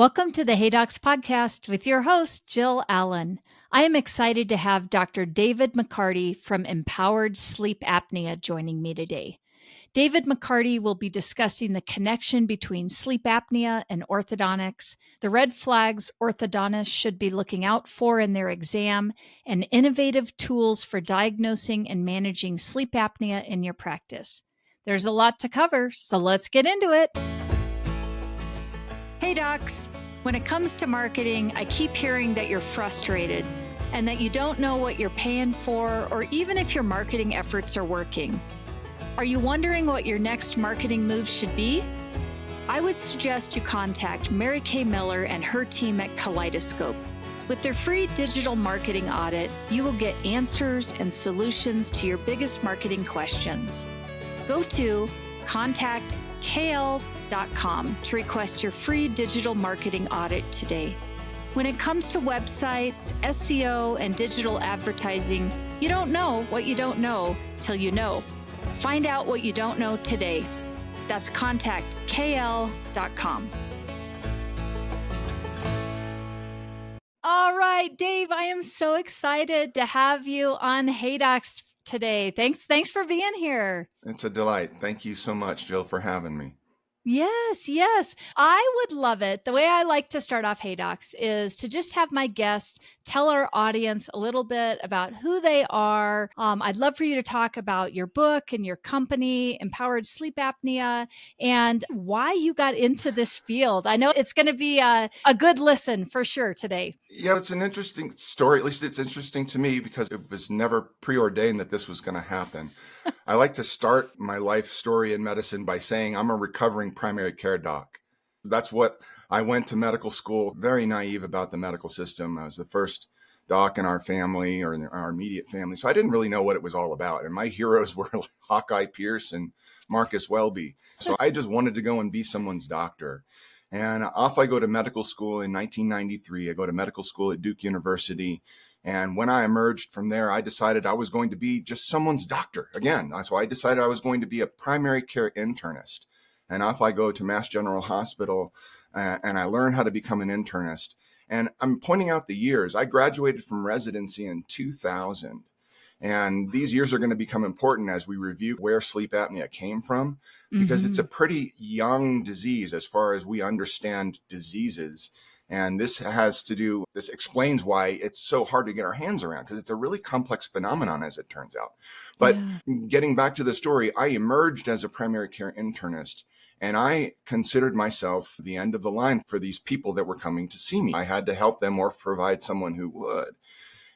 Welcome to the Hey Docs podcast with your host, Jill Allen. I am excited to have Dr. David McCarty from Empowered Sleep Apnea joining me today. David McCarty will be discussing the connection between sleep apnea and orthodontics, the red flags orthodontists should be looking out for in their exam, and innovative tools for diagnosing and managing sleep apnea in your practice. There's a lot to cover, so let's get into it. Hey docs, when it comes to marketing, I keep hearing that you're frustrated and that you don't know what you're paying for or even if your marketing efforts are working. Are you wondering what your next marketing move should be? I would suggest you contact Mary Kay Miller and her team at Kaleidoscope. With their free digital marketing audit, you will get answers and solutions to your biggest marketing questions. Go to contactkl.com to request your free digital marketing audit today. When it comes to websites, SEO, and digital advertising, you don't know what you don't know till you know. Find out what you don't know today. That's contactkl.com. All right, Dave, I am so excited to have you on Hey Docs today. Thanks for being here. It's a delight. Thank you so much, Jill, for having me. Yes. I would love it. The way I like to start off Hey Docs is to just have my guests tell our audience a little bit about who they are. I'd love for you to talk about your book and your company, Empowered Sleep Apnea, and why you got into this field. I know it's going to be a good listen for sure today. Yeah, it's an interesting story. At least it's interesting to me because it was never preordained that this was going to happen. I like to start my life story in medicine by saying I'm a recovering primary care doc. That's what I went to medical school, very naive about the medical system. I was the first doc in our family or in our immediate family. So I didn't really know what it was all about. And my heroes were Hawkeye Pierce and Marcus Welby. So I just wanted to go and be someone's doctor. And off I go to medical school in 1993. I go to medical school at Duke University. And when I emerged from there, I decided I was going to be just someone's doctor again. So I decided I was going to be a primary care internist. And off I go to Mass General Hospital and I learned how to become an internist. And I'm pointing out the years. I graduated from residency in 2000. And these years are going to become important as we review where sleep apnea came from, because it's a pretty young disease as far as we understand diseases. And this explains why it's so hard to get our hands around, because it's a really complex phenomenon, as it turns out. But getting back to the story, I emerged as a primary care internist, and I considered myself the end of the line for these people that were coming to see me. I had to help them or provide someone who would.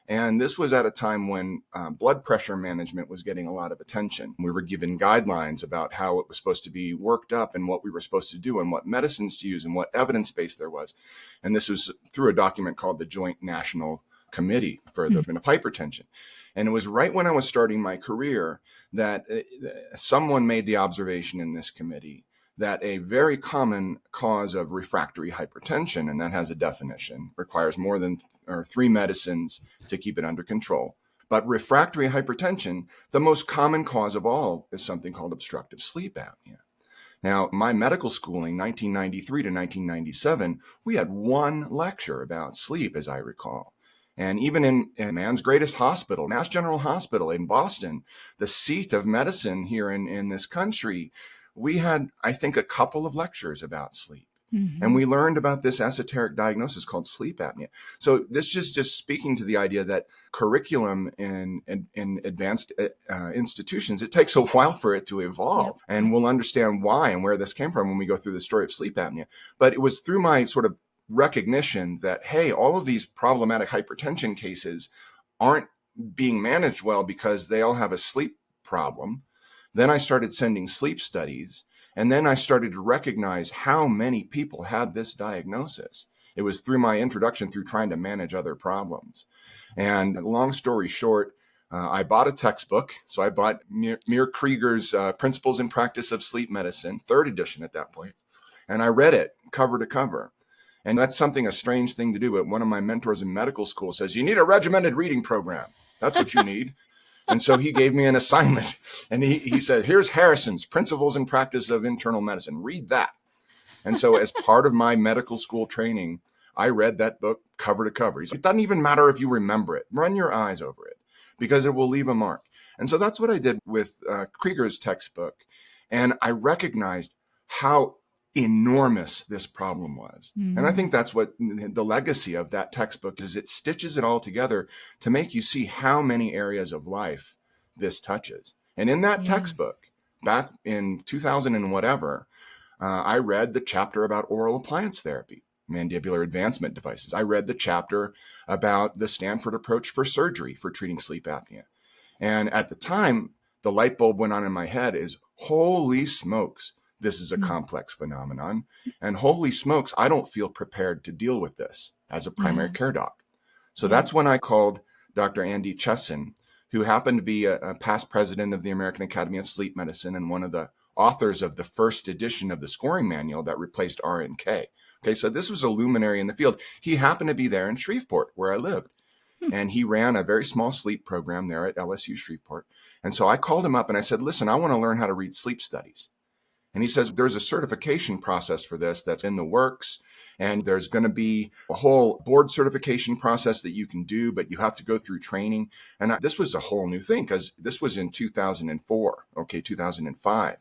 And this was at a time when blood pressure management was getting a lot of attention. We were given guidelines about how it was supposed to be worked up and what we were supposed to do and what medicines to use and what evidence base there was. And this was through a document called the Joint National Committee for the Treatment of Hypertension. And it was right when I was starting my career that someone made the observation in this committee that a very common cause of refractory hypertension, and that has a definition, requires more than 3 medicines to keep it under control. But refractory hypertension, the most common cause of all, is something called obstructive sleep apnea. Now, my medical schooling, 1993 to 1997, we had one lecture about sleep, as I recall. And even in man's greatest hospital, Mass General Hospital in Boston, the seat of medicine here in this country, we had, I think, a couple of lectures about sleep. And we learned about this esoteric diagnosis called sleep apnea. So this is just speaking to the idea that curriculum in advanced institutions, it takes a while for it to evolve. Yep. And we'll understand why and where this came from when we go through the story of sleep apnea. But it was through my sort of recognition that, hey, all of these problematic hypertension cases aren't being managed well because they all have a sleep problem. Then I started sending sleep studies, and then I started to recognize how many people had this diagnosis. It was through my introduction through trying to manage other problems. And long story short, I bought a textbook. So I bought Mir Krieger's Principles and Practice of Sleep Medicine, 3rd edition at that point. And I read it cover to cover. And that's a strange thing to do. But one of my mentors in medical school says, you need a regimented reading program. That's what you need. And so he gave me an assignment, and he said, here's Harrison's Principles and Practice of Internal Medicine. Read that. And so as part of my medical school training, I read that book cover to cover. He said, it doesn't even matter if you remember it. Run your eyes over it because it will leave a mark. And so that's what I did with Krieger's textbook. And I recognized how enormous this problem was. Mm-hmm. And I think that's what the legacy of that textbook is. It stitches it all together to make you see how many areas of life this touches. And in that textbook, back in 2000 and whatever, I read the chapter about oral appliance therapy, mandibular advancement devices. I read the chapter about the Stanford approach for surgery for treating sleep apnea. And at the time, the light bulb went on in my head is, holy smokes, this is a complex phenomenon. And holy smokes, I don't feel prepared to deal with this as a primary care doc. So that's when I called Dr. Andy Chesson, who happened to be a past president of the American Academy of Sleep Medicine and one of the authors of the first edition of the scoring manual that replaced R&K. Okay, so this was a luminary in the field. He happened to be there in Shreveport, where I lived. And he ran a very small sleep program there at LSU Shreveport. And so I called him up and I said, listen, I want to learn how to read sleep studies. And he says, there's a certification process for this that's in the works. And there's going to be a whole board certification process that you can do, but you have to go through training. And this was a whole new thing because this was in 2004, 2005.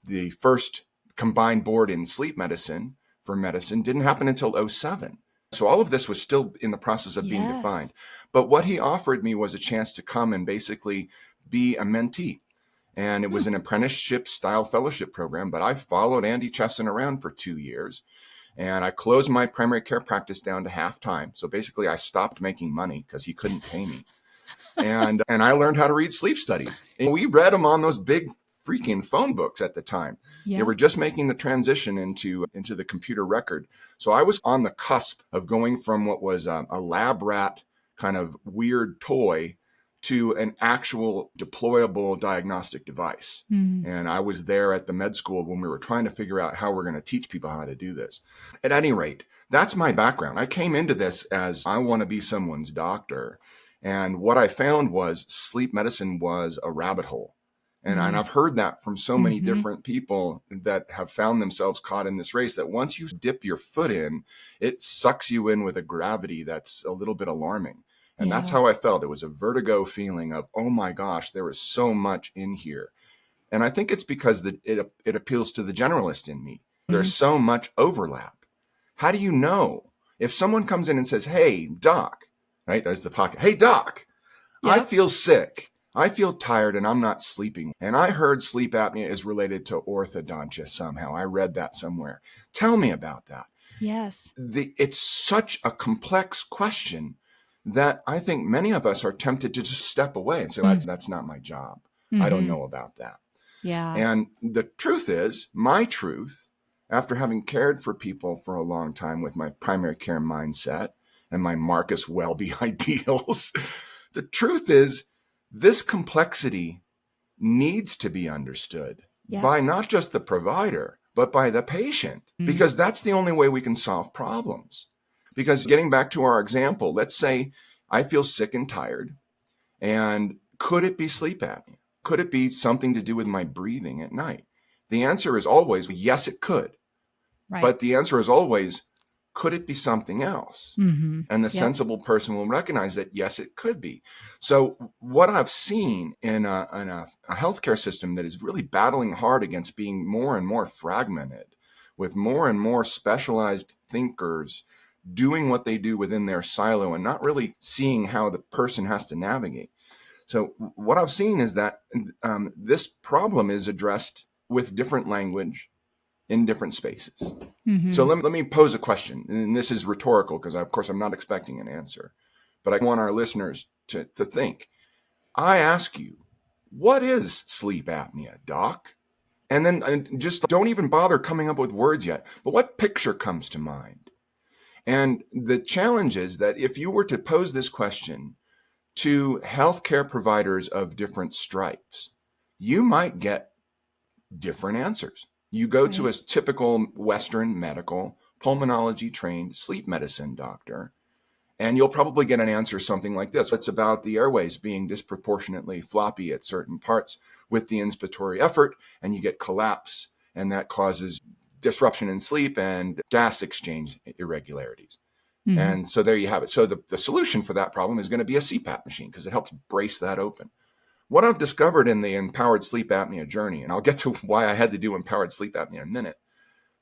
The first combined board in sleep medicine for medicine didn't happen until 2007. So all of this was still in the process of being defined. But what he offered me was a chance to come and basically be a mentee. And it was an apprenticeship style fellowship program, but I followed Andy Chesson around for 2 years. And I closed my primary care practice down to half time. So basically I stopped making money because he couldn't pay me. And I learned how to read sleep studies. And we read them on those big freaking phone books at the time. They were just making the transition into the computer record. So I was on the cusp of going from what was a lab rat kind of weird toy to an actual deployable diagnostic device. And I was there at the med school when we were trying to figure out how we're going to teach people how to do this. At any rate, that's my background. I came into this as I want to be someone's doctor. And what I found was sleep medicine was a rabbit hole. And I've heard that from so many different people that have found themselves caught in this race, that once you dip your foot in, it sucks you in with a gravity that's a little bit alarming. And that's how I felt. It was a vertigo feeling of, oh my gosh, there is so much in here. And I think it's because it appeals to the generalist in me. There's so much overlap. How do you know? If someone comes in and says, hey, doc, right? There's the pocket. Hey, doc, I feel sick. I feel tired and I'm not sleeping. And I heard sleep apnea is related to orthodontia somehow. I read that somewhere. Tell me about that. Yes. It's such a complex question that I think many of us are tempted to just step away and say, that's not my job. I don't know about that. Yeah. And the truth is, my truth, after having cared for people for a long time with my primary care mindset and my Marcus Welby ideals, the truth is, this complexity needs to be understood by not just the provider, but by the patient, because that's the only way we can solve problems. Because getting back to our example, let's say I feel sick and tired, and could it be sleep apnea? Could it be something to do with my breathing at night? The answer is always, yes, it could. Right. But the answer is always, could it be something else? And the sensible person will recognize that, yes, it could be. So what I've seen in a healthcare system that is really battling hard against being more and more fragmented, with more and more specialized thinkers doing what they do within their silo and not really seeing how the person has to navigate. So what I've seen is that this problem is addressed with different language in different spaces. So let me pose a question, and this is rhetorical because, of course, I'm not expecting an answer, but I want our listeners to think. I ask you, what is sleep apnea, doc? And then just don't even bother coming up with words yet, but what picture comes to mind? And the challenge is that if you were to pose this question to healthcare providers of different stripes, you might get different answers. You go to a typical Western medical, pulmonology trained sleep medicine doctor, and you'll probably get an answer something like this. It's about the airways being disproportionately floppy at certain parts with the inspiratory effort, and you get collapse, and that causes disruption in sleep and gas exchange irregularities. Mhm. And so there you have it. So the solution for that problem is going to be a CPAP machine because it helps brace that open. What I've discovered in the Empowered Sleep Apnea journey, and I'll get to why I had to do Empowered Sleep Apnea in a minute,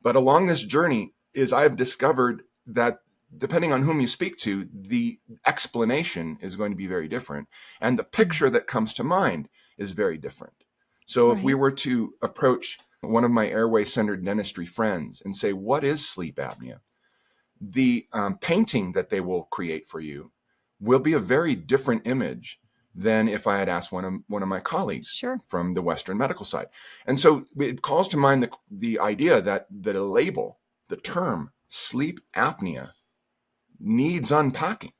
but along this journey is I've discovered that depending on whom you speak to, the explanation is going to be very different. And the picture that comes to mind is very different. So if we were to approach one of my airway-centered dentistry friends and say, what is sleep apnea? The painting that they will create for you will be a very different image than if I had asked one of my colleagues from the Western medical side. And so it calls to mind the idea that a label, the term sleep apnea, needs unpacking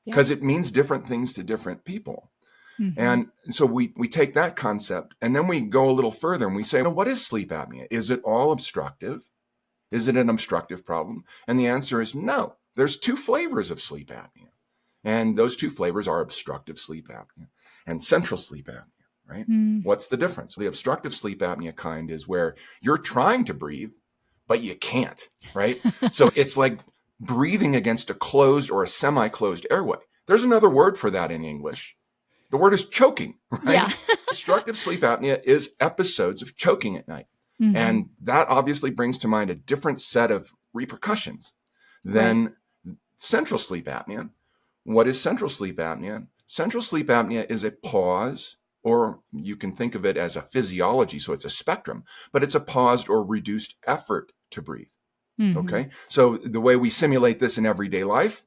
because it means different things to different people. Mm-hmm. And so we take that concept and then we go a little further and we say, well, what is sleep apnea? Is it all obstructive? Is it an obstructive problem? And the answer is no. There's two flavors of sleep apnea. And those two flavors are obstructive sleep apnea and central sleep apnea, right? What's the difference? The obstructive sleep apnea kind is where you're trying to breathe, but you can't, right? So it's like breathing against a closed or a semi-closed airway. There's another word for that in English. The word is choking, right? Yeah. Obstructive sleep apnea is episodes of choking at night. Mm-hmm. And that obviously brings to mind a different set of repercussions than central sleep apnea. What is central sleep apnea? Central sleep apnea is a pause, or you can think of it as a physiology, so it's a spectrum, but it's a paused or reduced effort to breathe. Mm-hmm. Okay? So the way we simulate this in everyday life,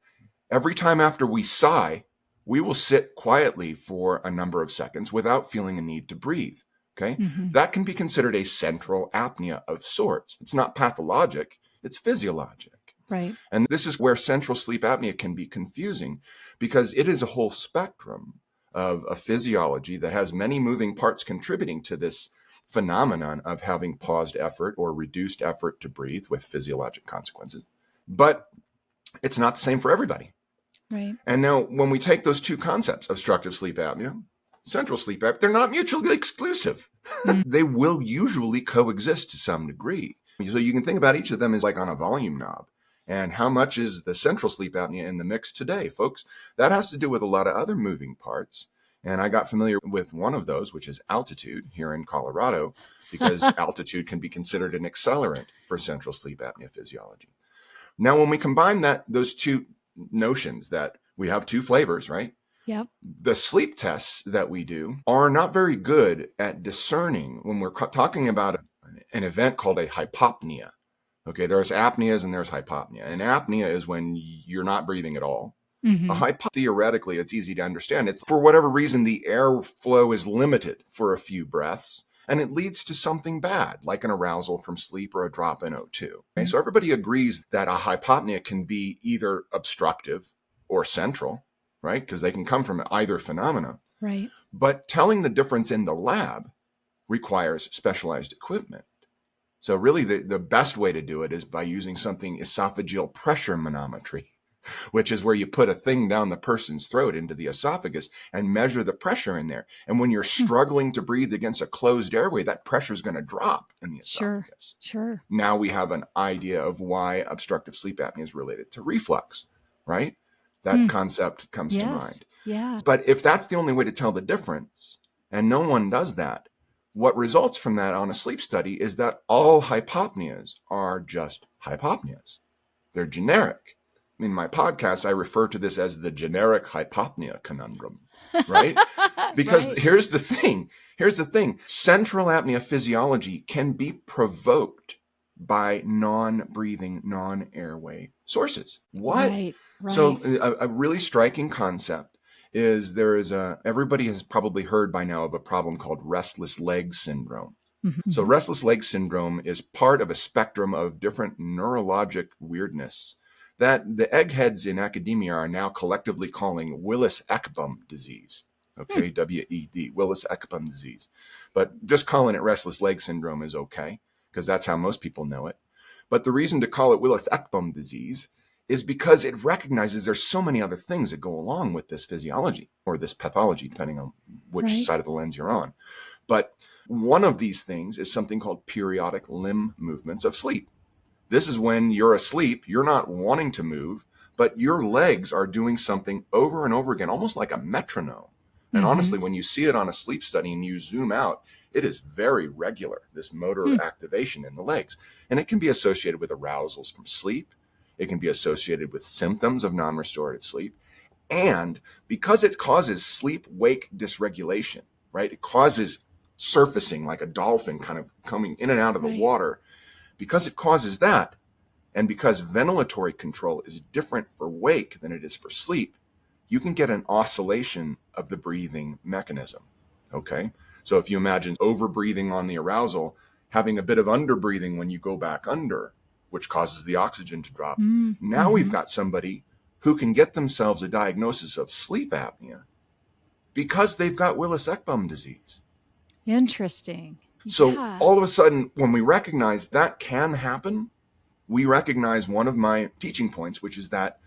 every time after we sigh, we will sit quietly for a number of seconds without feeling a need to breathe. Okay? Mm-hmm. That can be considered a central apnea of sorts. It's not pathologic, it's physiologic. Right. And this is where central sleep apnea can be confusing because it is a whole spectrum of a physiology that has many moving parts contributing to this phenomenon of having paused effort or reduced effort to breathe with physiologic consequences. But it's not the same for everybody. Right. And now when we take those two concepts, obstructive sleep apnea, central sleep apnea, they're not mutually exclusive. They will usually coexist to some degree. So you can think about each of them as like on a volume knob. And how much is the central sleep apnea in the mix today, folks? That has to do with a lot of other moving parts. And I got familiar with one of those, which is altitude here in Colorado, because altitude can be considered an accelerant for central sleep apnea physiology. Now, when we combine those two notions that we have two flavors, right? Yep. The sleep tests that we do are not very good at discerning when we're talking about an event called a hypopnea. Okay, there's apneas and there's hypopnea. And apnea is when you're not breathing at all. Mm-hmm. A hypopnea, theoretically, it's easy to understand. It's for whatever reason, the airflow is limited for a few breaths, and it leads to something bad, like an arousal from sleep or a drop in O2. Okay? Mm-hmm. So everybody agrees that a hypopnea can be either obstructive or central, right? Because they can come from either phenomena. Right. But telling the difference in the lab requires specialized equipment. So really the best way to do it is by using something esophageal pressure manometry, which is where you put a thing down the person's throat into the esophagus and measure the pressure in there. And when you're struggling to breathe against a closed airway, that pressure is going to drop in the esophagus. Sure. Now we have an idea of why obstructive sleep apnea is related to reflux, right? That concept comes to mind. Yeah. But if that's the only way to tell the difference, and no one does that, what results from that on a sleep study is that all hypopneas are just hypopneas. They're generic. In my podcast, I refer to this as the generic hypopnea conundrum, right? Because here's the thing. Central apnea physiology can be provoked by non-breathing, non-airway sources. What? Right. So a really striking concept is everybody has probably heard by now of a problem called restless leg syndrome. Mm-hmm. So restless leg syndrome is part of a spectrum of different neurologic weirdness that the eggheads in academia are now collectively calling Willis-Ekbom disease. Okay, W-E-D, Willis-Ekbom disease. But just calling it restless leg syndrome is okay, because that's how most people know it. But the reason to call it Willis-Ekbom disease is because it recognizes there's so many other things that go along with this physiology or this pathology, depending on which side of the lens you're on. But one of these things is something called periodic limb movements of sleep. This is when you're asleep, you're not wanting to move, but your legs are doing something over and over again, almost like a metronome. And honestly, when you see it on a sleep study and you zoom out, it is very regular, this motor activation in the legs. And it can be associated with arousals from sleep. It can be associated with symptoms of non-restorative sleep. And because it causes sleep-wake dysregulation, right? It causes surfacing like a dolphin kind of coming in and out of the water. Because it causes that, and because ventilatory control is different for wake than it is for sleep, you can get an oscillation of the breathing mechanism, okay? So if you imagine over-breathing on the arousal, having a bit of under-breathing when you go back under, which causes the oxygen to drop. Now we've got somebody who can get themselves a diagnosis of sleep apnea because they've got Willis-Ekbom disease. Interesting. So all of a sudden, when we recognize that can happen, we recognize one of my teaching points, which is that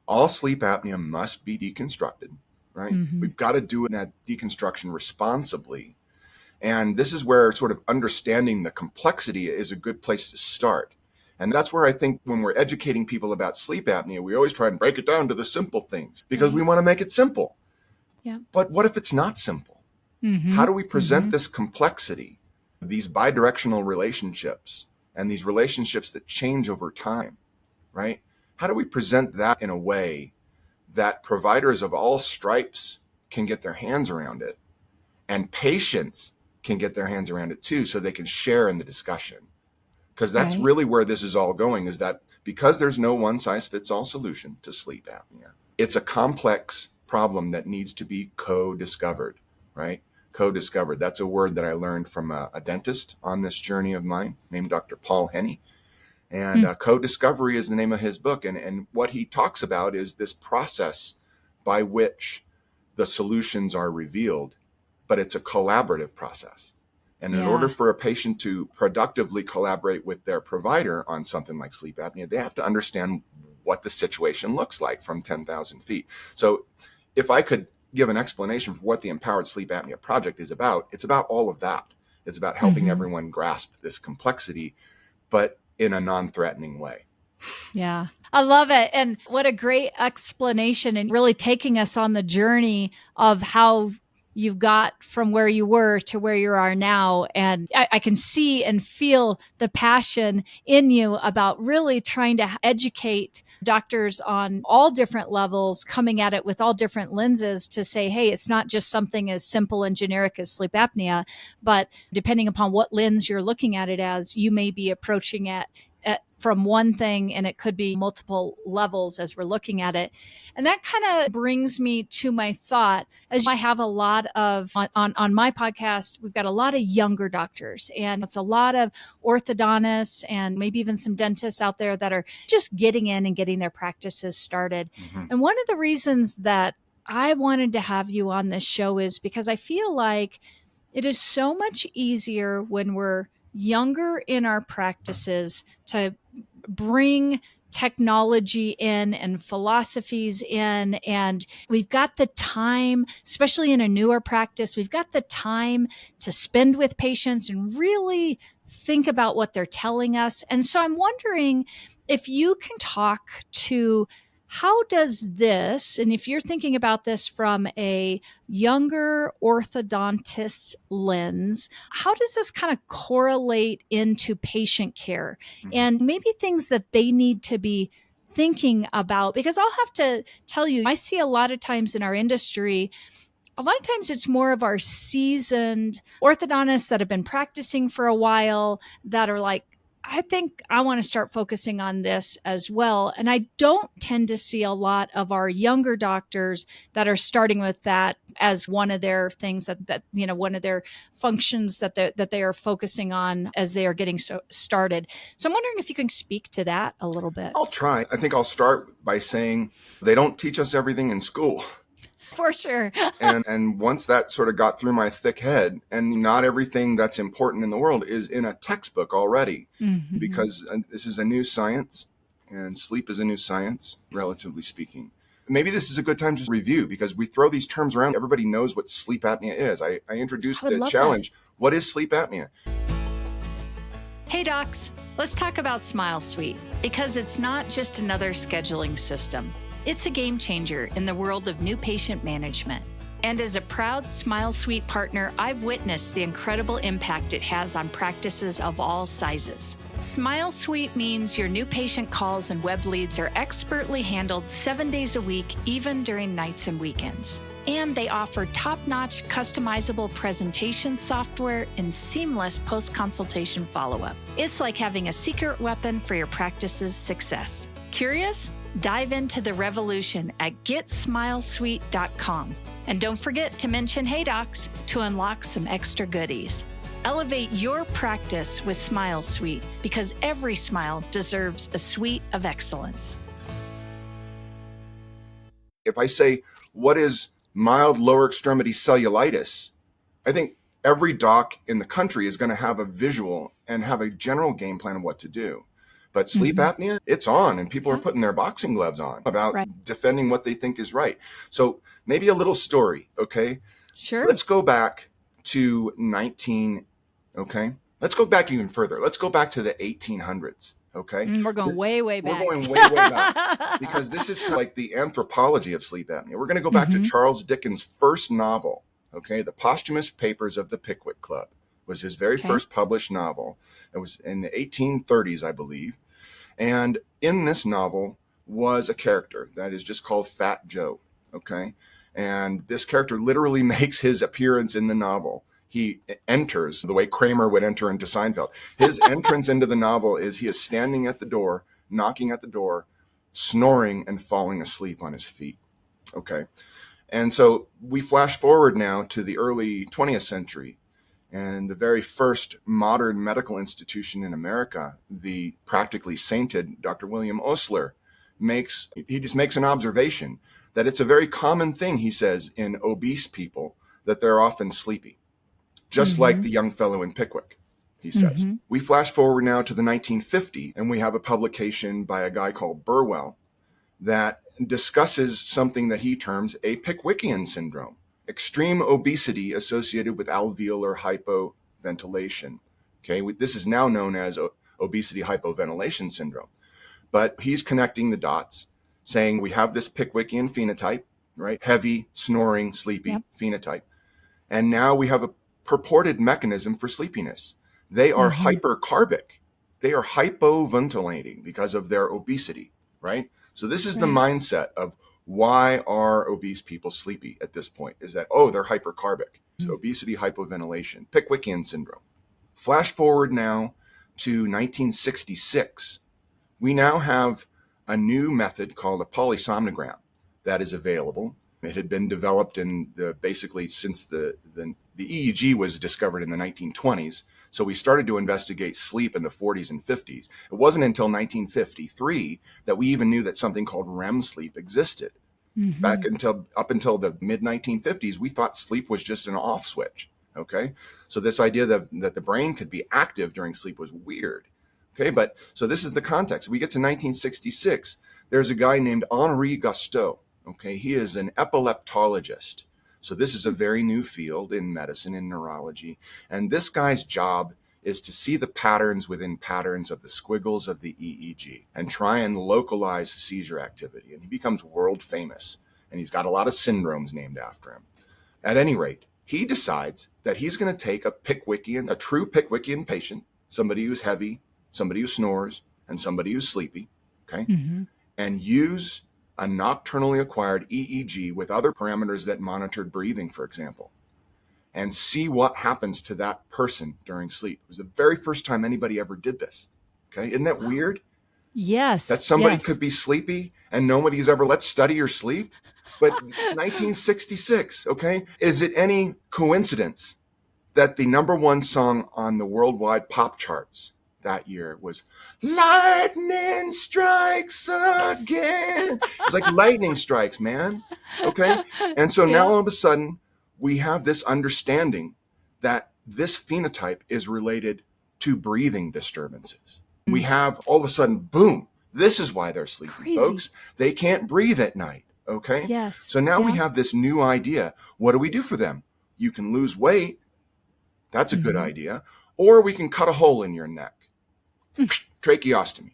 all sleep apnea must be deconstructed, right? We've got to do that deconstruction responsibly. And this is where sort of understanding the complexity is a good place to start. And that's where I think when we're educating people about sleep apnea, we always try and break it down to the simple things because we want to make it simple. Yeah. But what if it's not simple? How do we present this complexity, these bidirectional relationships, and these relationships that change over time, right? How do we present that in a way that providers of all stripes can get their hands around it and patients can get their hands around it too, so they can share in the discussion? Because that's really where this is all going, is that because there's no one size fits all solution to sleep apnea, it's a complex problem that needs to be co-discovered, right? Co-discovered. That's a word that I learned from a dentist on this journey of mine named Dr. Paul Henny. And Co-Discovery is the name of his book. And what he talks about is this process by which the solutions are revealed, but it's a collaborative process. And in order for a patient to productively collaborate with their provider on something like sleep apnea, they have to understand what the situation looks like from 10,000 feet. So if I could give an explanation for what the Empowered Sleep Apnea Project is about, it's about all of that. It's about helping everyone grasp this complexity, but in a non-threatening way. Yeah, I love it. And what a great explanation, and really taking us on the journey of how you got from where you were to where you are now. And I can see and feel the passion in you about really trying to educate doctors on all different levels, coming at it with all different lenses to say, hey, it's not just something as simple and generic as sleep apnea, but depending upon what lens you're looking at it as, you may be approaching it from one thing, and it could be multiple levels as we're looking at it. And that kind of brings me to my thought, as I have a lot of, on my podcast, we've got a lot of younger doctors, and it's a lot of orthodontists and maybe even some dentists out there that are just getting in and getting their practices started. And one of the reasons that I wanted to have you on this show is because I feel like it is so much easier when we're younger in our practices to bring technology in and philosophies in. And we've got the time, especially in a newer practice, we've got the time to spend with patients and really think about what they're telling us. And so I'm wondering if you can talk to how does this, and if you're thinking about this from a younger orthodontist lens, how does this kind of correlate into patient care and maybe things that they need to be thinking about? Because I'll have to tell you, I see a lot of times in our industry, a lot of times it's more of our seasoned orthodontists that have been practicing for a while that are like, I think I want to start focusing on this as well. And I don't tend to see a lot of our younger doctors that are starting with that as one of their things that one of their functions that they are focusing on as they are getting started. So I'm wondering if you can speak to that a little bit. I'll try. I think I'll start by saying they don't teach us everything in school. For sure. and once that sort of got through my thick head, and not everything that's important in the world is in a textbook already, because this is a new science, and sleep is a new science, relatively speaking. Maybe this is a good time to review, because we throw these terms around. Everybody knows what sleep apnea is. I introduced the challenge. What is sleep apnea? Hey docs, let's talk about Smile Suite, because it's not just another scheduling system. It's a game changer in the world of new patient management. And as a proud Smile Suite partner, I've witnessed the incredible impact it has on practices of all sizes. Smile Suite means your new patient calls and web leads are expertly handled 7 days a week, even during nights and weekends. And they offer top-notch customizable presentation software and seamless post-consultation follow-up. It's like having a secret weapon for your practice's success. Curious? Dive into the revolution at getsmilesuite.com. And don't forget to mention Hey Docs to unlock some extra goodies. Elevate your practice with Smile Suite, because every smile deserves a suite of excellence. If I say, what is mild lower extremity cellulitis, I think every doc in the country is going to have a visual and have a general game plan of what to do. But sleep apnea, it's on, and people are putting their boxing gloves on about defending what they think is right. So maybe a little story, okay? Sure. Let's go back to let's go back even further. Let's go back to the 1800s, okay? We're going way back. We're going way back, because this is like the anthropology of sleep apnea. We're going to go back to Charles Dickens' first novel, okay? The Posthumous Papers of the Pickwick Club was his very first published novel. It was in the 1830s, I believe. And in this novel was a character that is just called Fat Joe, okay? And this character literally makes his appearance in the novel. He enters the way Kramer would enter into Seinfeld. His entrance into the novel is he is standing at the door, knocking at the door, snoring and falling asleep on his feet, okay? And so we flash forward now to the early 20th century, and the very first modern medical institution in America, the practically sainted Dr. William Osler, just makes an observation that it's a very common thing, he says, in obese people, that they're often sleepy, just like the young fellow in Pickwick, he says. We flash forward now to the 1950s, and we have a publication by a guy called Burwell that discusses something that he terms a Pickwickian syndrome. Extreme obesity associated with alveolar hypoventilation. Okay, this is now known as obesity hypoventilation syndrome. But he's connecting the dots, saying we have this Pickwickian phenotype, right? Heavy, snoring, sleepy phenotype. And now we have a purported mechanism for sleepiness. They are hypercarbic. They are hypoventilating because of their obesity, right? So this is the mindset of why are obese people sleepy at this point, is that, they're hypercarbic. So obesity, hypoventilation, Pickwickian syndrome. Flash forward now to 1966. We now have a new method called a polysomnogram that is available. It had been developed basically since the EEG was discovered in the 1920s. So we started to investigate sleep in the 40s and 50s. It wasn't until 1953 that we even knew that something called REM sleep existed. Up until the mid 1950s, we thought sleep was just an off switch. Okay, so this idea that the brain could be active during sleep was weird. Okay, but so this is the context. We get to 1966. There's a guy named Henri Gastaut. Okay, he is an epileptologist. So this is a very new field in medicine and neurology. And this guy's job is to see the patterns within patterns of the squiggles of the EEG and try and localize seizure activity. And he becomes world famous. And he's got a lot of syndromes named after him. At any rate, he decides that he's going to take a true Pickwickian patient, somebody who's heavy, somebody who snores, and somebody who's sleepy, okay, and use a nocturnally acquired EEG with other parameters that monitored breathing, for example, and see what happens to that person during sleep. It was the very first time anybody ever did this. Okay, isn't that weird? Yes. That somebody could be sleepy and nobody's ever, let's study your sleep. But 1966, okay? Is it any coincidence that the number one song on the worldwide pop charts that year was Lightning Strikes Again? It's like lightning strikes, man. Okay? And so now all of a sudden, we have this understanding that this phenotype is related to breathing disturbances. We have all of a sudden, boom, this is why they're sleepy, folks. They can't breathe at night. Okay? Yes. So now we have this new idea. What do we do for them? You can lose weight. That's a good idea. Or we can cut a hole in your neck. tracheostomy.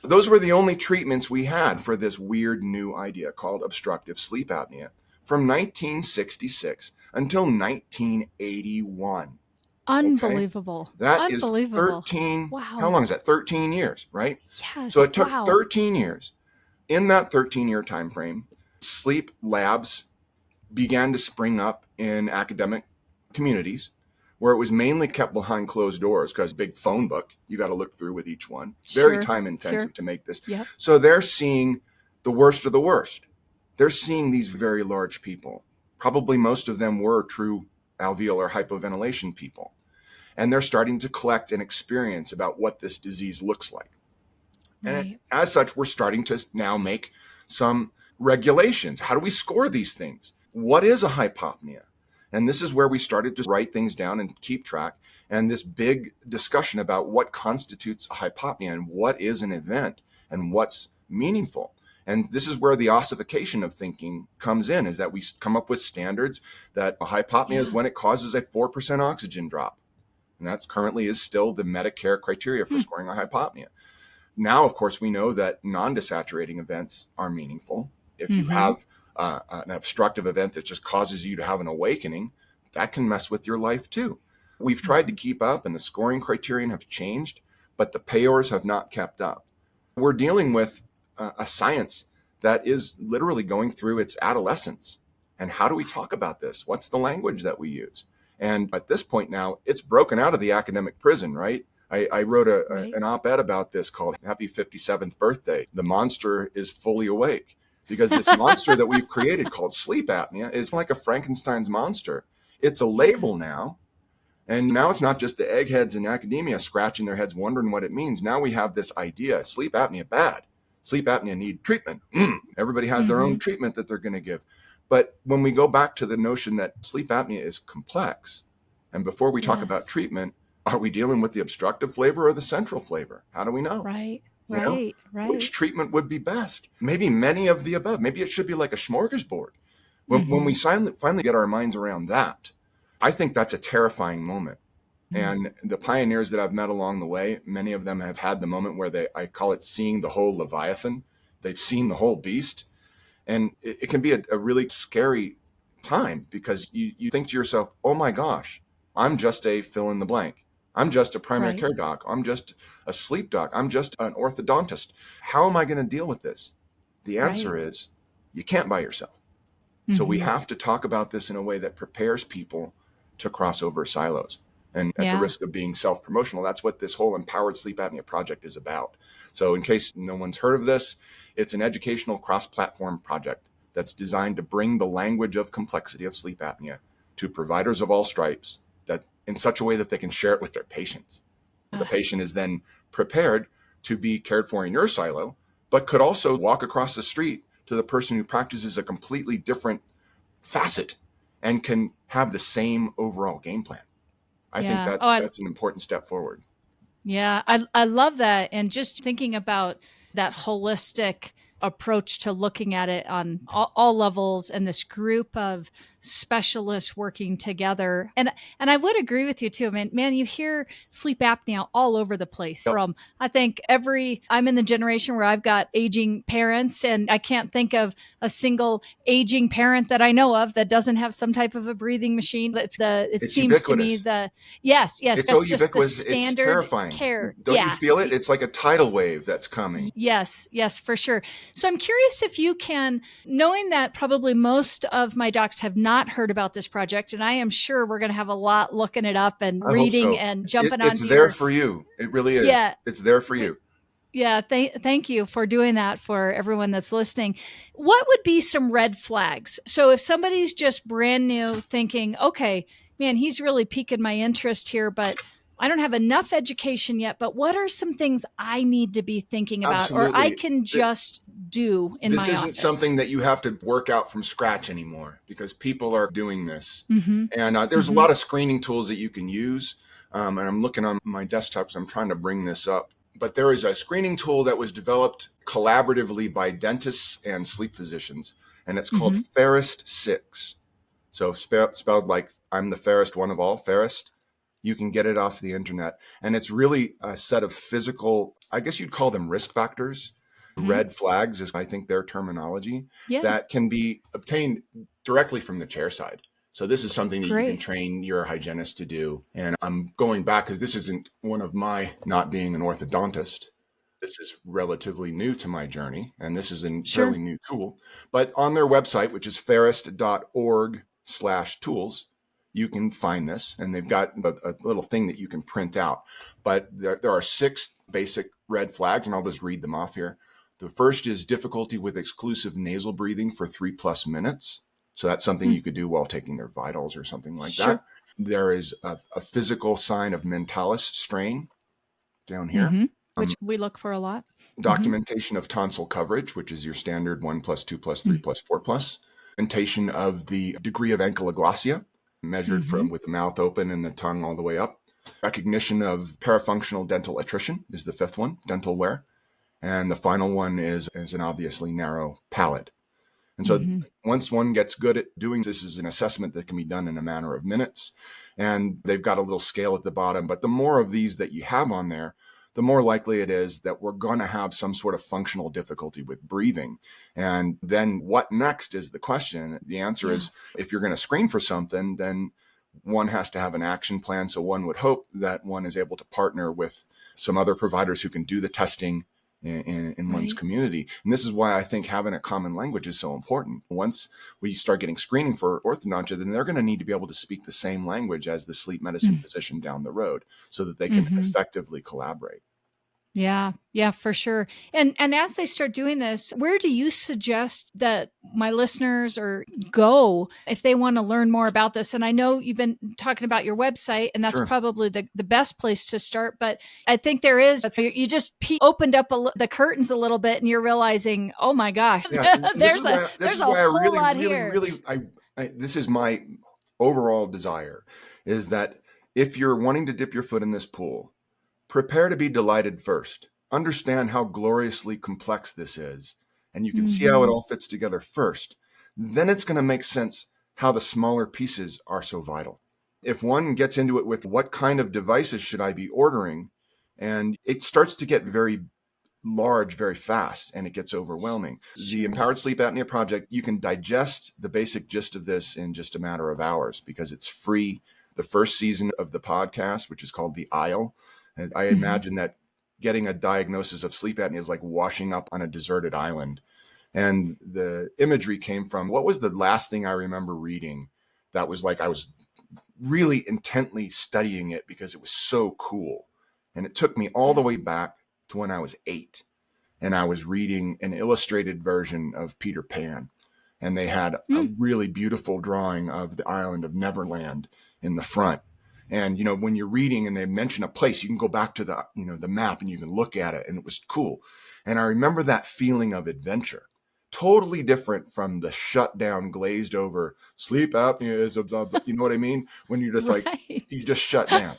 Those were the only treatments we had for this weird new idea called obstructive sleep apnea from 1966 until 1981. Unbelievable. Okay? That is Unbelievable. 13. Wow. How long is that? 13 years, right? Yes. So it took wow. 13 years. In that 13-year time frame, sleep labs began to spring up in academic communities where it was mainly kept behind closed doors because big phone book, you got to look through with each one. It's very time intensive to make this. Yep. So they're seeing the worst of the worst. They're seeing these very large people. Probably most of them were true alveolar hypoventilation people. And they're starting to collect an experience about what this disease looks like. Right. And as such, we're starting to now make some regulations. How do we score these things? What is a hypopnea? And this is where we started to write things down and keep track. And this big discussion about what constitutes a hypopnea and what is an event and what's meaningful. And this is where the ossification of thinking comes in, is that we come up with standards that a hypopnea is when it causes a 4% oxygen drop. And that currently is still the Medicare criteria for scoring a hypopnea. Now, of course, we know that non-desaturating events are meaningful. If you have an obstructive event that just causes you to have an awakening, that can mess with your life too. We've tried to keep up and the scoring criterion have changed, but the payors have not kept up. We're dealing with a science that is literally going through its adolescence. And how do we talk about this? What's the language that we use? And at this point now, it's broken out of the academic prison, right? I wrote an op-ed about this called Happy 57th Birthday. The monster is fully awake. Because this monster that we've created called sleep apnea is like a Frankenstein's monster. It's a label now. And now it's not just the eggheads in academia scratching their heads wondering what it means. Now we have this idea, sleep apnea bad. Sleep apnea need treatment. Everybody has their own treatment that they're going to give. But when we go back to the notion that sleep apnea is complex, and before we talk about treatment, are we dealing with the obstructive flavor or the central flavor? How do we know? Right. Right. Which treatment would be best? Maybe many of the above. Maybe it should be like a smorgasbord. When we finally get our minds around that, I think that's a terrifying moment. And the pioneers that I've met along the way, many of them have had the moment where I call it seeing the whole Leviathan. They've seen the whole beast. And it can be a really scary time because you think to yourself, oh my gosh, I'm just a fill in the blank. I'm just a primary care doc. I'm just a sleep doc. I'm just an orthodontist. How am I going to deal with this? The answer is you can't by yourself. So we have to talk about this in a way that prepares people to cross over silos. And at the risk of being self-promotional, that's what this whole Empowered Sleep Apnea project is about. So in case no one's heard of this, it's an educational cross-platform project that's designed to bring the language of complexity of sleep apnea to providers of all stripes, that in such a way that they can share it with their patients. The patient is then prepared to be cared for in your silo, but could also walk across the street to the person who practices a completely different facet and can have the same overall game plan. I think that's an important step forward. Yeah, I love that. And just thinking about that holistic approach to looking at it on all levels and this group of specialists working together. And I would agree with you too. Man, you hear sleep apnea all over the place from, I think I'm in the generation where I've got aging parents and I can't think of a single aging parent that I know of that doesn't have some type of a breathing machine. It seems ubiquitous. To me it's so just ubiquitous, the standard it's terrifying. care. Don't you feel it? It's like a tidal wave that's coming. Yes, for sure. So I'm curious if you can, knowing that probably most of my docs have not heard about this project, and I am sure we're going to have a lot looking it up and reading and jumping on. It's there for you. It really is. Yeah, it's there for you. Yeah, thank you for doing that for everyone that's listening. What would be some red flags? So if somebody's just brand new thinking, okay, man, he's really piquing my interest here, but I don't have enough education yet, but what are some things I need to be thinking about Absolutely. or I can just do in my office? This isn't something that you have to work out from scratch anymore because people are doing this. And there's a lot of screening tools that you can use. And I'm looking on my desktop because I'm trying to bring this up. But there is a screening tool that was developed collaboratively by dentists and sleep physicians, and it's called Fairest 6. So spelled like I'm the fairest one of all, Fairest. You can get it off the internet. And it's really a set of physical, I guess you'd call them risk factors. Red flags is, I think, their terminology, that can be obtained directly from the chair side. So this is something that you can train your hygienist to do. And I'm going back because this isn't one of my not being an orthodontist. This is relatively new to my journey, and this is a fairly new tool. But on their website, which is ferrest.org/tools, you can find this, and they've got a little thing that you can print out. But there are 6 basic red flags, and I'll just read them off here. The first is difficulty with exclusive nasal breathing for 3+ minutes. So that's something you could do while taking their vitals or something like that. There is a physical sign of mentalis strain down here. Which we look for a lot. Documentation of tonsil coverage, which is your standard 1+, 2+, 3+, 4+. Documentation of the degree of ankylosglosia, measured from with the mouth open and the tongue all the way up. Recognition of parafunctional dental attrition is the 5th one, dental wear. And the final one is an obviously narrow palate. And so once one gets good at doing this, is an assessment that can be done in a matter of minutes. And they've got a little scale at the bottom. But the more of these that you have on there, the more likely it is that we're going to have some sort of functional difficulty with breathing. And then what next is the question. The answer is, if you're going to screen for something, then one has to have an action plan. So one would hope that one is able to partner with some other providers who can do the testing in one's community. And this is why I think having a common language is so important. Once we start getting screening for orthodontia, then they're going to need to be able to speak the same language as the sleep medicine physician down the road so that they can effectively collaborate. Yeah, for sure. And as they start doing this, where do you suggest that my listeners go if they want to learn more about this? And I know you've been talking about your website, and that's probably the best place to start. But I think there is, you just opened up the curtains a little bit, and you're realizing, oh my gosh, there's a whole lot here. This is my overall desire, is that if you're wanting to dip your foot in this pool, prepare to be delighted first. Understand how gloriously complex this is, and you can see how it all fits together first. Then it's going to make sense how the smaller pieces are so vital. If one gets into it with what kind of devices should I be ordering, and it starts to get very large very fast, and it gets overwhelming. The Empowered Sleep Apnea Project, you can digest the basic gist of this in just a matter of hours because it's free. The first season of the podcast, which is called The Isle, and I imagine that getting a diagnosis of sleep apnea is like washing up on a deserted island. And the imagery came from, what was the last thing I remember reading that was like, I was really intently studying it because it was so cool. And it took me all the way back to when I was 8. And I was reading an illustrated version of Peter Pan. And they had a really beautiful drawing of the island of Neverland in the front. And, when you're reading and they mention a place, you can go back to the map and you can look at it, and it was cool. And I remember that feeling of adventure, totally different from the shut down, glazed over sleep apnea is, you know what I mean? When you're just like, you just shut down.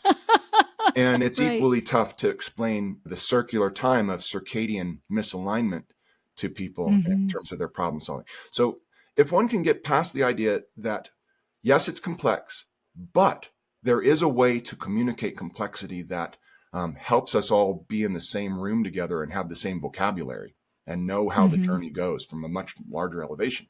And it's equally tough to explain the circular time of circadian misalignment to people in terms of their problem solving. So if one can get past the idea that, yes, it's complex, but there is a way to communicate complexity that helps us all be in the same room together and have the same vocabulary and know how the journey goes from a much larger elevation,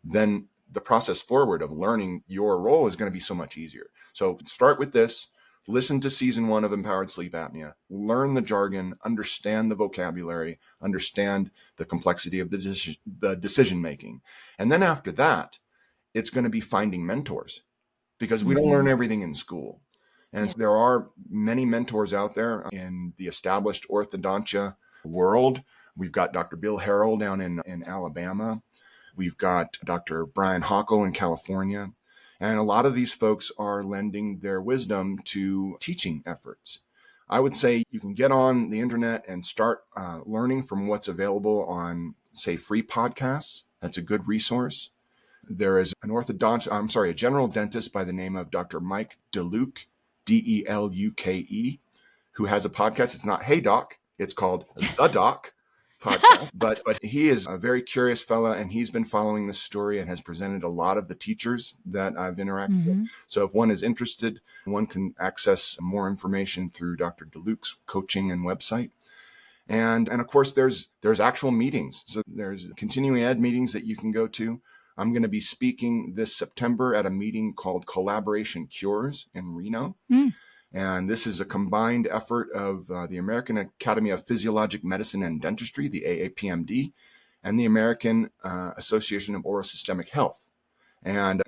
then the process forward of learning your role is going to be so much easier. So start with this, listen to season 1 of Empowered Sleep Apnea, learn the jargon, understand the vocabulary, understand the complexity of the decision making. And then after that, it's going to be finding mentors. Because we don't learn everything in school. And so there are many mentors out there in the established orthodontia world. We've got Dr. Bill Harrell down in Alabama. We've got Dr. Brian Hockel in California. And a lot of these folks are lending their wisdom to teaching efforts. I would say you can get on the internet and start learning from what's available on, say, free podcasts. That's a good resource. There is a general dentist by the name of Dr. Mike DeLuke, Deluke, who has a podcast. It's not Hey Doc, it's called The Doc, podcast, but he is a very curious fella, and he's been following this story and has presented a lot of the teachers that I've interacted with. So if one is interested, one can access more information through Dr. DeLuke's coaching and website. And of course, there's actual meetings. So there's continuing ed meetings that you can go to. I'm going to be speaking this September at a meeting called Collaboration Cures in Reno. And this is a combined effort of the American Academy of Physiologic Medicine and Dentistry, the AAPMD, and the American Association of Oral Systemic Health. And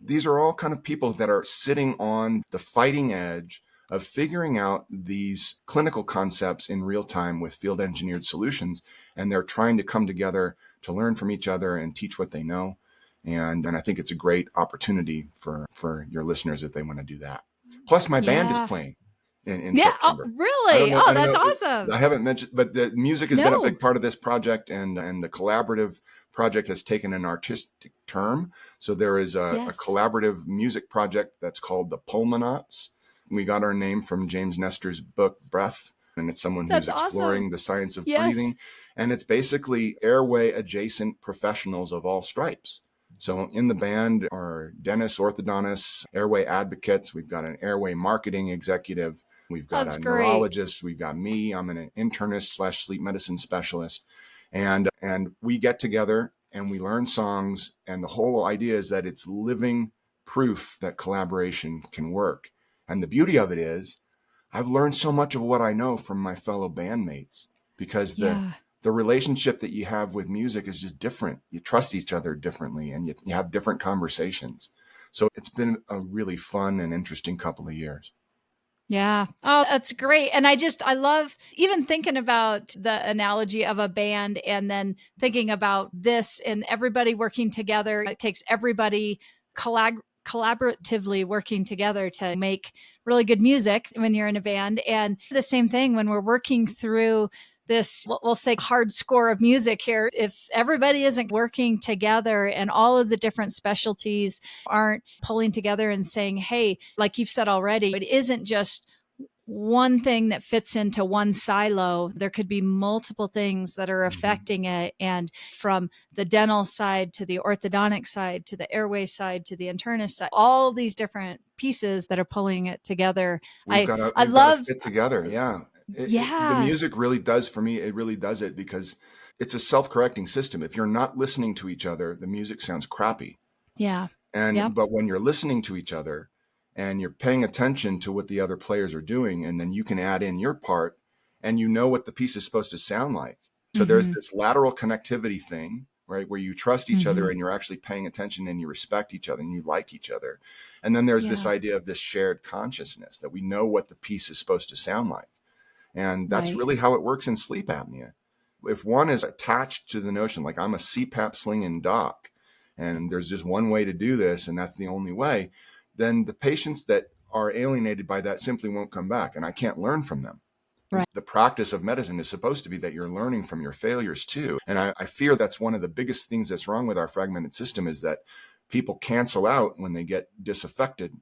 these are all kind of people that are sitting on the fighting edge of figuring out these clinical concepts in real time with field engineered solutions. And they're trying to come together to learn from each other and teach what they know. And I think it's a great opportunity for your listeners if they want to do that. Plus, my band is playing in September. Oh, really? That's awesome. I haven't mentioned, but the music has been a big part of this project, and the collaborative project has taken an artistic term. So there is a collaborative music project that's called the Pulmonauts. We got our name from James Nestor's book, Breath, and it's someone who's exploring the science of breathing. And it's basically airway adjacent professionals of all stripes. So in the band are dentists, orthodontists, airway advocates. We've got an airway marketing executive. We've got a neurologist. We've got me. I'm an internist / sleep medicine specialist. And we get together and we learn songs. And the whole idea is that it's living proof that collaboration can work. And the beauty of it is I've learned so much of what I know from my fellow bandmates because the relationship that you have with music is just different. You trust each other differently and you have different conversations. So it's been a really fun and interesting couple of years. Yeah. Oh, that's great. And I love even thinking about the analogy of a band and then thinking about this and everybody working together. It takes everybody collaboratively working together to make really good music when you're in a band. And the same thing when we're working through this, we'll say, hard score of music here. If everybody isn't working together and all of the different specialties aren't pulling together and saying, hey, like you've said already, it isn't just one thing that fits into one silo. There could be multiple things that are affecting it. And from the dental side to the orthodontic side to the airway side to the internist side, all these different pieces that are pulling it together. I love to fit together. The music really does for me. It really does it because it's a self-correcting system. If you're not listening to each other, the music sounds crappy. But when you're listening to each other and you're paying attention to what the other players are doing, and then you can add in your part and you know what the piece is supposed to sound like. So there's this lateral connectivity thing, right? Where you trust each other and you're actually paying attention and you respect each other and you like each other. And then there's this idea of this shared consciousness that we know what the piece is supposed to sound like. And that's really how it works in sleep apnea. If one is attached to the notion, like I'm a CPAP slinging doc, and there's just one way to do this, and that's the only way, then the patients that are alienated by that simply won't come back, and I can't learn from them. The practice of medicine is supposed to be that you're learning from your failures too. And I fear that's one of the biggest things that's wrong with our fragmented system is that people cancel out when they get disaffected,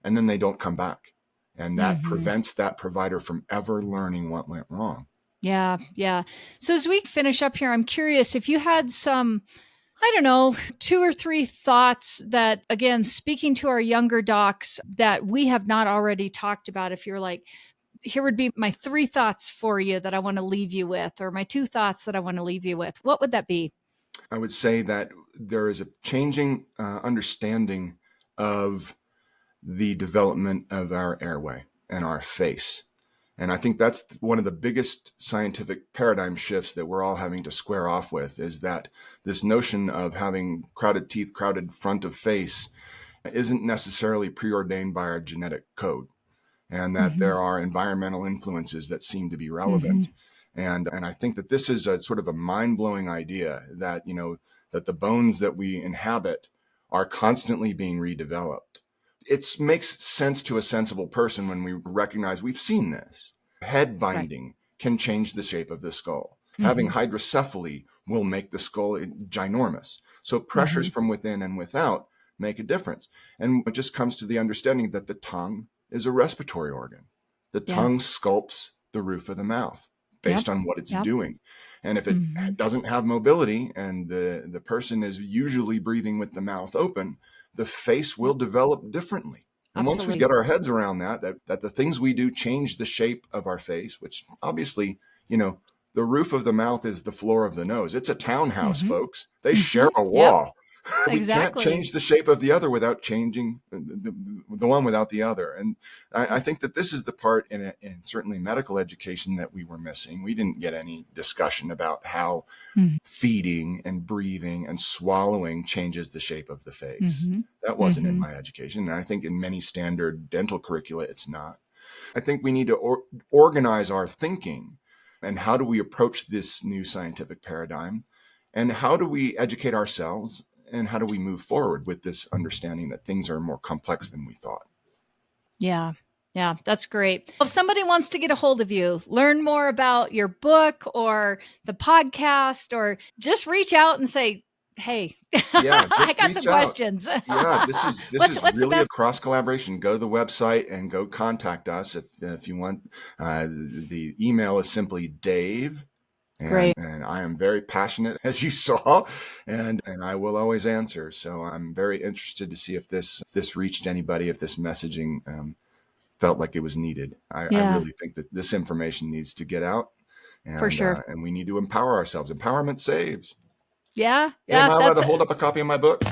and then they don't come back. And that prevents that provider from ever learning what went wrong. Yeah. So as we finish up here, I'm curious if you had some, 2 or 3 thoughts that, again, speaking to our younger docs that we have not already talked about. If you're like, here would be my 3 thoughts for you that I want to leave you with, or my 2 thoughts that I want to leave you with, what would that be? I would say that there is a changing understanding of the development of our airway and our face. And I think that's one of the biggest scientific paradigm shifts that we're all having to square off with, is that this notion of having crowded teeth, crowded front of face isn't necessarily preordained by our genetic code, and that there are environmental influences that seem to be relevant. And I think that this is a sort of a mind-blowing idea that, that the bones that we inhabit are constantly being redeveloped. It makes sense to a sensible person when we recognize we've seen this. Head binding can change the shape of the skull. Having hydrocephaly will make the skull ginormous. So pressures from within and without make a difference. And it just comes to the understanding that the tongue is a respiratory organ. The tongue sculpts the roof of the mouth. based on what it's Yep. doing. And if it doesn't have mobility and the person is usually breathing with the mouth open, the face will develop differently. And once we Absolutely. get our heads around that the things we do change the shape of our face, which obviously, the roof of the mouth is the floor of the nose. It's a townhouse, folks. They share a wall. We can't change the shape of the other without changing the one without the other. And I think that this is the part in certainly medical education that we were missing. We didn't get any discussion about how feeding and breathing and swallowing changes the shape of the face. That wasn't in my education. And I think in many standard dental curricula, it's not. I think we need to organize our thinking. And how do we approach this new scientific paradigm? And how do we educate ourselves? And how do we move forward with this understanding that things are more complex than we thought? Yeah. Yeah, that's great. If somebody wants to get a hold of you, learn more about your book or the podcast, or just reach out and say, hey, I got some questions. Yeah, this is really a cross collaboration. Go to the website and go contact us if you want. The email is simply Dave. And I am very passionate, as you saw, and I will always answer. So I'm very interested to see if this reached anybody, if this messaging felt like it was needed. I really think that this information needs to get out. And, for sure. And we need to empower ourselves. Empowerment saves. Yeah. Am I allowed to hold up a copy of my book?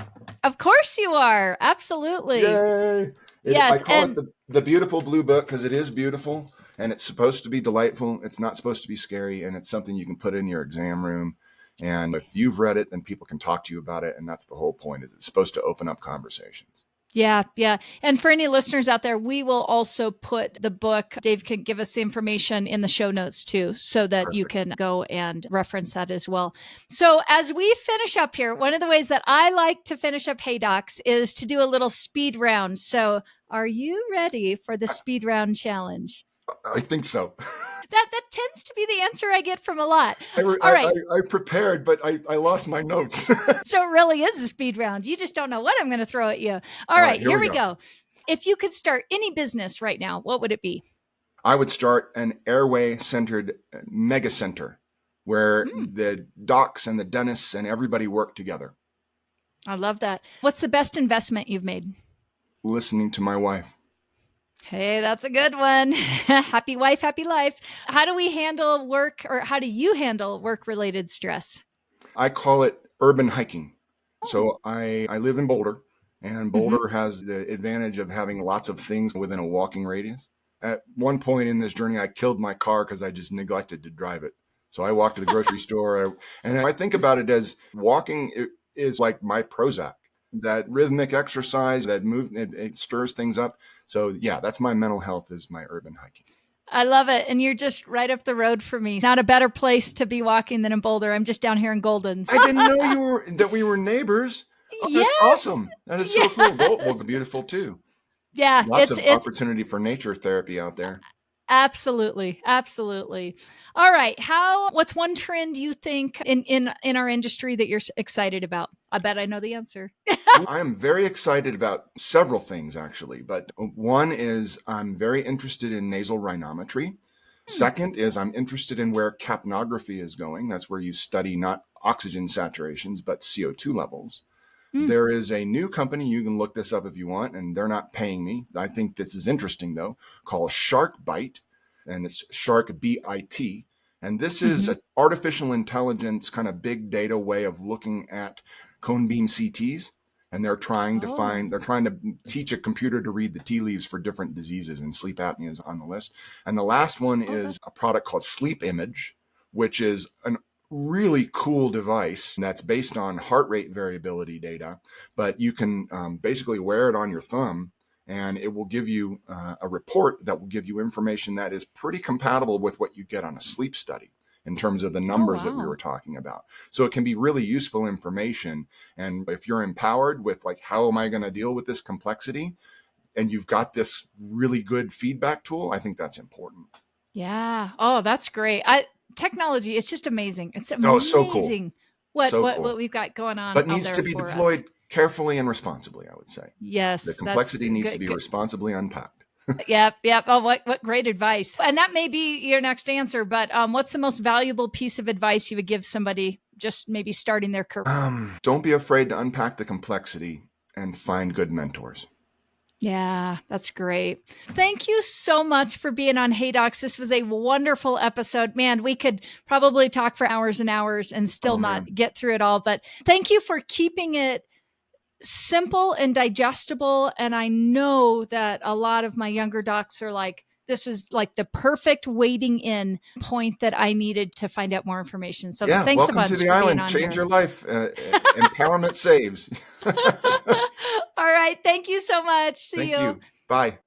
Of course you are. Absolutely. Yay. Yes. I call it the beautiful blue book because it is beautiful. And it's supposed to be delightful. It's not supposed to be scary. And it's something you can put in your exam room. And if you've read it, then people can talk to you about it. And that's the whole point, is it's supposed to open up conversations. Yeah. Yeah. And for any listeners out there, we will also put the book, Dave can give us the information in the show notes too, so that you can go and reference that as well. So as we finish up here, one of the ways that I like to finish up Hey Docs is to do a little speed round. So are you ready for the speed round challenge? I think so. That tends to be the answer I get from a lot. All right. I prepared, but I lost my notes. So it really is a speed round. You just don't know what I'm going to throw at you. All right, here we go. If you could start any business right now, what would it be? I would start an Airway-centered mega center where the docs and the dentists and everybody work together. I love that. What's the best investment you've made? Listening to my wife. Hey, that's a good one. Happy wife, happy life. How do we handle work, or how do you handle work-related stress? I call it urban hiking. So I live in Boulder, and Boulder has the advantage of having lots of things within a walking radius. At one point in this journey, I killed my car because I just neglected to drive it. So I walked to the grocery store, and I think about it as walking is like my Prozac. That rhythmic exercise, that movement, it stirs things up. So yeah, that's my mental health, is my urban hiking. I love it. And you're just right up the road for me. Not a better place to be walking than in Boulder. I'm just down here in Golden. I didn't know that we were neighbors. Oh, that's awesome. That is so cool. Gold's beautiful too. Yeah. Lots of opportunity for nature therapy out there. Absolutely. Absolutely. All right. What's one trend you think in our industry that you're excited about? I bet I know the answer. I am very excited about several things, actually. But one is I'm very interested in nasal rhinometry. Second is I'm interested in where capnography is going. That's where you study not oxygen saturations, but CO2 levels. There is a new company, you can look this up if you want, and they're not paying me. I think this is interesting, though, called SharkBite, and it's Shark BIT. And this is an artificial intelligence kind of big data way of looking at cone beam CTs. And they're trying to teach a computer to read the tea leaves for different diseases, and sleep apnea is on the list. And the last one is a product called Sleep Image, which is an really cool device that's based on heart rate variability data, but you can basically wear it on your thumb, and it will give you a report that will give you information that is pretty compatible with what you get on a sleep study in terms of the numbers that we were talking about. So it can be really useful information. And if you're empowered with like, how am I going to deal with this complexity? And you've got this really good feedback tool, I think that's important. Yeah. Oh, that's great. Technology, it's just amazing. It's amazing. Oh, so cool. What we've got going on. But needs to be deployed carefully and responsibly, I would say. Yes. The complexity needs to be responsibly unpacked. Yep. Yep. Oh, what great advice. And that may be your next answer, but what's the most valuable piece of advice you would give somebody just maybe starting their career? Don't be afraid to unpack the complexity and find good mentors. Yeah, that's great. Thank you so much for being on Hey Docs. This was a wonderful episode. Man, we could probably talk for hours and hours and still not get through it all. But thank you for keeping it simple and digestible. And I know that a lot of my younger docs are like, this was like the perfect wading in point that I needed to find out more information. So thanks welcome a bunch to the for island. being on Change here. your life. Empowerment saves. All right. Thank you so much. See Thank you. you. Bye.